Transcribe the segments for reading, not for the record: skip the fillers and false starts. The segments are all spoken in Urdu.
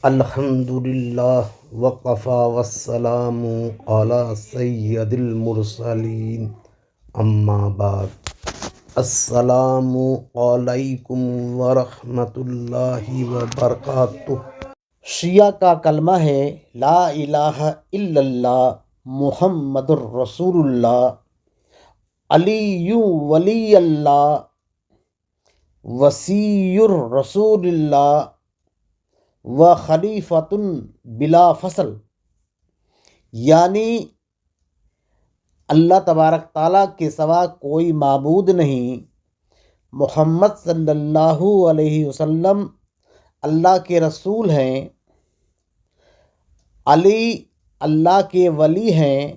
الحمدللہ وقفا والسلام علی سید المرسلین اما بعد السلام علیکم ورحمۃ اللہ وبرکاتہ۔ شیعہ کا کلمہ ہے لا الہ الا اللہ محمد الرسول اللہ، علی ولی اللہ، وصی الرسول اللہ و خلیفۃ بلا فصل، یعنی اللہ تبارک تعالیٰ کے سوا کوئی معبود نہیں، محمد صلی اللہ علیہ وسلم اللہ کے رسول ہیں، علی اللہ کے ولی ہیں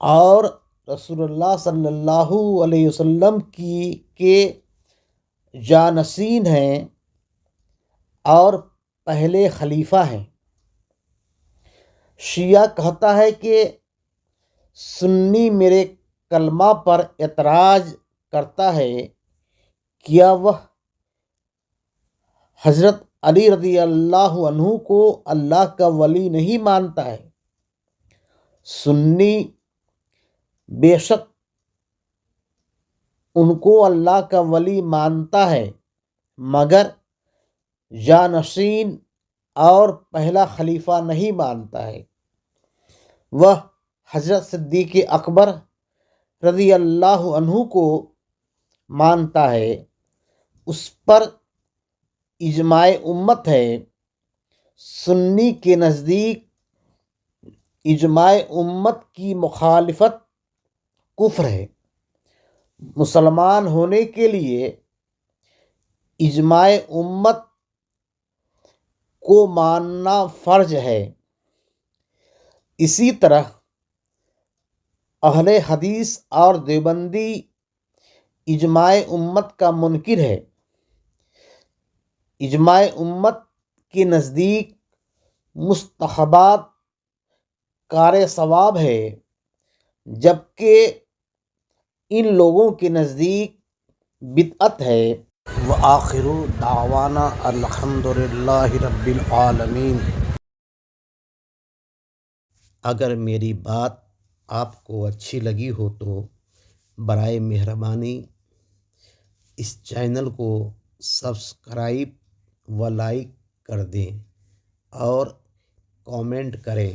اور رسول اللہ صلی اللہ علیہ وسلم کے جانشین ہیں اور پہلے خلیفہ ہیں۔ شیعہ کہتا ہے کہ سنی میرے کلمہ پر اعتراض کرتا ہے، کیا وہ حضرت علی رضی اللہ عنہ کو اللہ کا ولی نہیں مانتا ہے؟ سنی بے شک ان کو اللہ کا ولی مانتا ہے، مگر جانشین اور پہلا خلیفہ نہیں مانتا ہے۔ وہ حضرت صدیق اکبر رضی اللہ عنہ کو مانتا ہے، اس پر اجماع امت ہے۔ سنی کے نزدیک اجماع امت کی مخالفت کفر ہے۔ مسلمان ہونے کے لیے اجماع امت کو ماننا فرض ہے۔ اسی طرح اہل حدیث اور دیوبندی اجماع امت کا منکر ہے۔ اجماع امت کے نزدیک مستحبات کار ثواب ہے، جبکہ ان لوگوں کے نزدیک بدعت ہے۔ وآخر دعوانا الحمدللہ رب العالمین۔ اگر میری بات آپ کو اچھی لگی ہو تو برائے مہربانی اس چینل کو سبسکرائب و لائک کر دیں اور کامنٹ کریں۔